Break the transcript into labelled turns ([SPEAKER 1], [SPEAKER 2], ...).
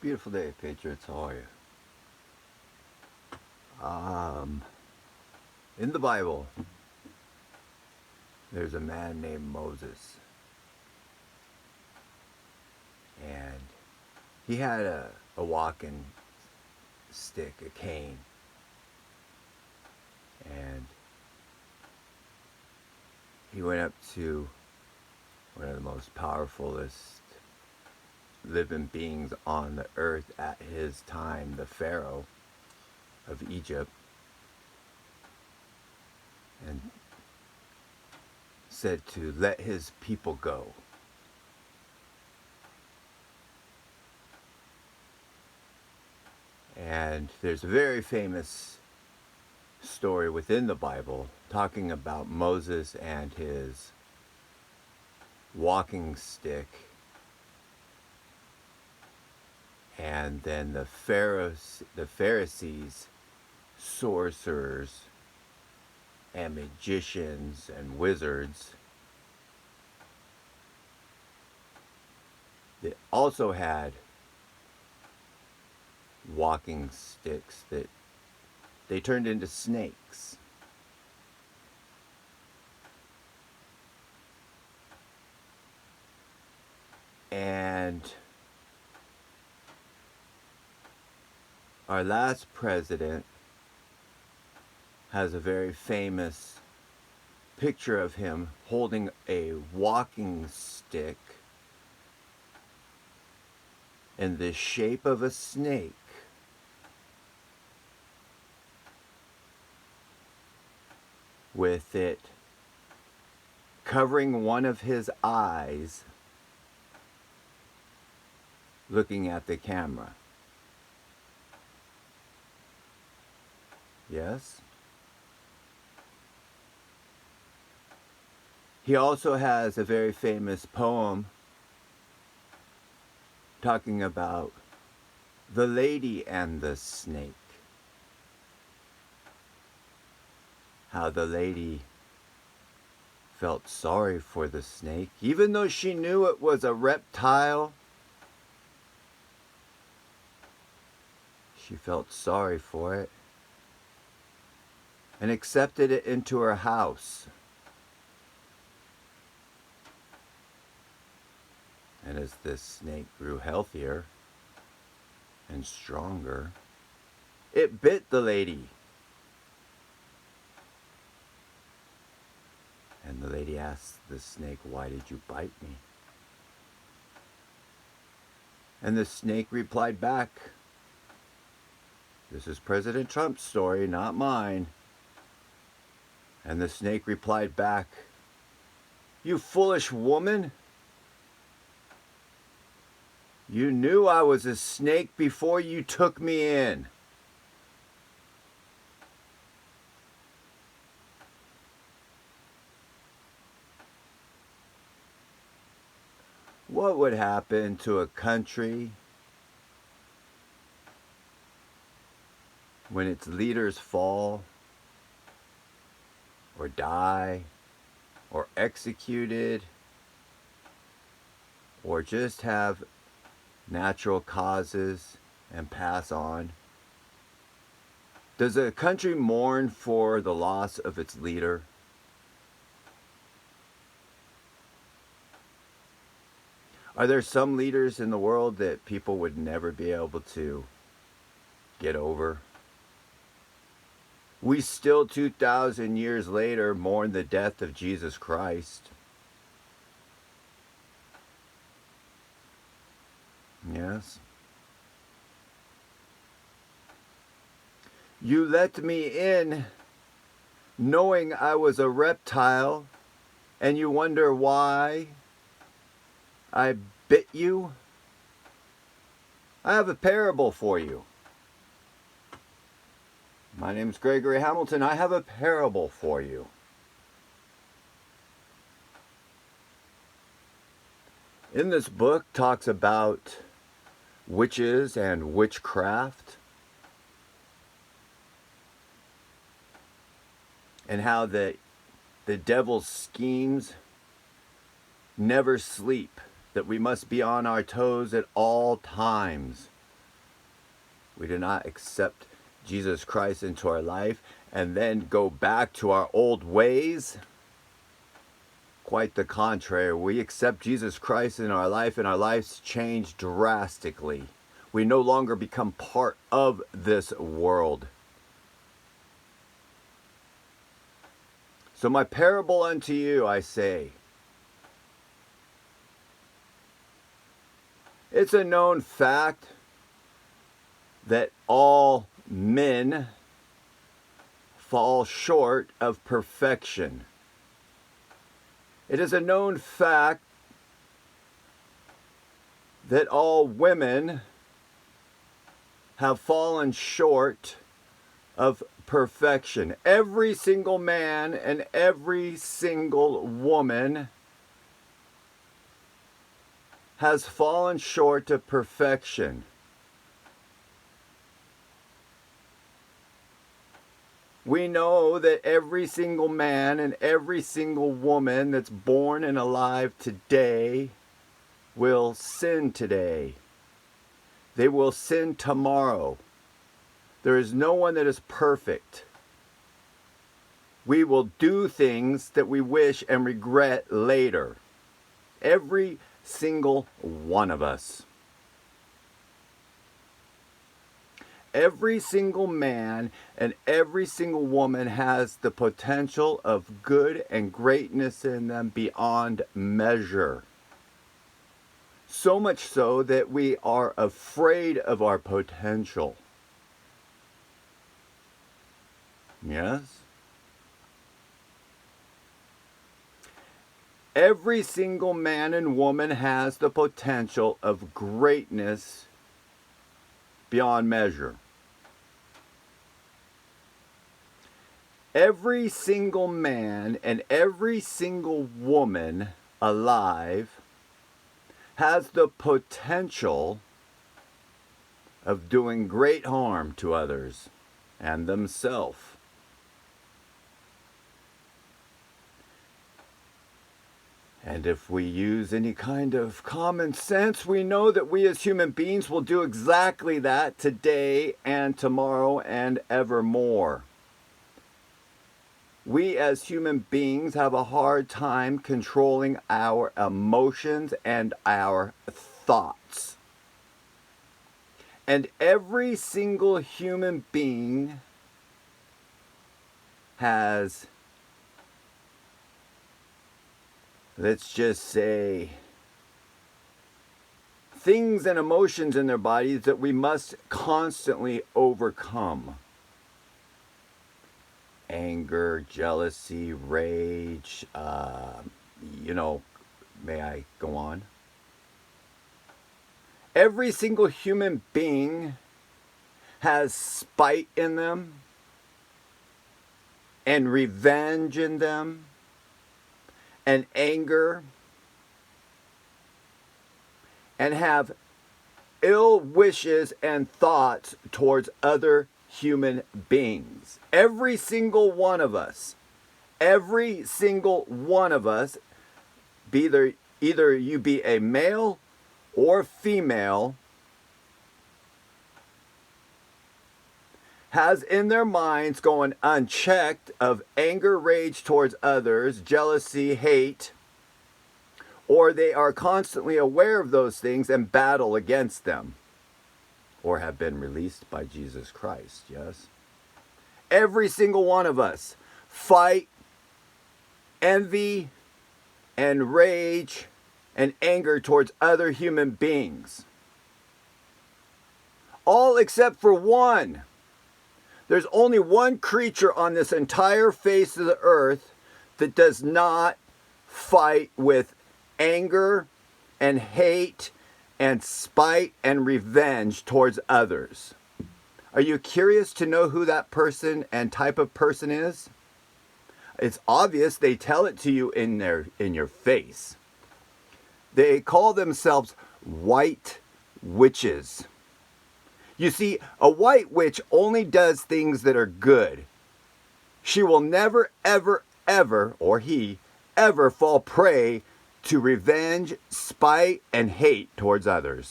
[SPEAKER 1] Beautiful day, Patriots. How are you? In the Bible, there's a man named Moses, and he had a walking stick, a cane, and he went up to one of the most powerfulest living beings on the earth at his time, the Pharaoh of Egypt, and said to let his people go. And there's a very famous story within the Bible talking about Moses and his walking stick, and then the Pharisees, sorcerers, and magicians and wizards that also had walking sticks that they turned into snakes. And our last president has a very famous picture of him holding a walking stick in the shape of a snake, with it covering one of his eyes, looking at the camera. Yes? He also has a very famous poem talking about the lady and the snake. How the lady felt sorry for the snake, even though she knew it was a reptile. She felt sorry for it and accepted it into her house. And as this snake grew healthier and stronger, it bit the lady. And the lady asked the snake, "Why did you bite me?" And the snake replied back, "This is President Trump's story, not mine." And the snake replied back, "You foolish woman. You knew I was a snake before you took me in." What would happen to a country when its leaders fall or die or executed or just have natural causes and pass on? Does a country mourn for the loss of its leader? Are there some leaders in the world that people would never be able to get over? We still, 2,000 years later, mourn the death of Jesus Christ. Yes. You let me in knowing I was a reptile, and you wonder why I bit you? I have a parable for you. My name's Gregory Hamilton. I have a parable for you. In this book talks about witches and witchcraft, and how the devil's schemes never sleep, that we must be on our toes at all times, We do not accept Jesus Christ into our life and then go back to our old ways. Quite the contrary. We accept Jesus Christ in our life and our lives change drastically. We no longer become part of this world. So my parable unto you, I say, it's a known fact that all men fall short of perfection. It is a known fact that all women have fallen short of perfection. Every single man and every single woman has fallen short of perfection. We know that every single man and every single woman that's born and alive today will sin today. They will sin tomorrow. There is no one that is perfect. We will do things that we wish and regret later. Every single one of us. Every single man and every single woman has the potential of good and greatness in them beyond measure. So much so that we are afraid of our potential. Yes? Every single man and woman has the potential of greatness beyond measure. Every single man and every single woman alive has the potential of doing great harm to others and themselves. And if we use any kind of common sense, we know that we as human beings will do exactly that today and tomorrow and evermore. We as human beings have a hard time controlling our emotions and our thoughts. And every single human being has, let's just say, things and emotions in their bodies that we must constantly overcome. Anger, jealousy, rage, may I go on? Every single human being has spite in them and revenge in them and anger and have ill wishes and thoughts towards other human beings. Every single one of us, either you be a male or female, has in their minds going unchecked of anger, rage towards others, jealousy, hate, or they are constantly aware of those things and battle against them, or have been released by Jesus Christ, yes? Every single one of us fight, envy, and rage, and anger towards other human beings. All except for one. There's only one creature on this entire face of the earth that does not fight with anger and hate and spite and revenge towards others. Are you curious to know who that person and type of person is? It's obvious. They tell it to you in your face. They call themselves white witches. You see, a white witch only does things that are good. She will never, ever, ever, or he, ever fall prey to revenge, spite, and hate towards others.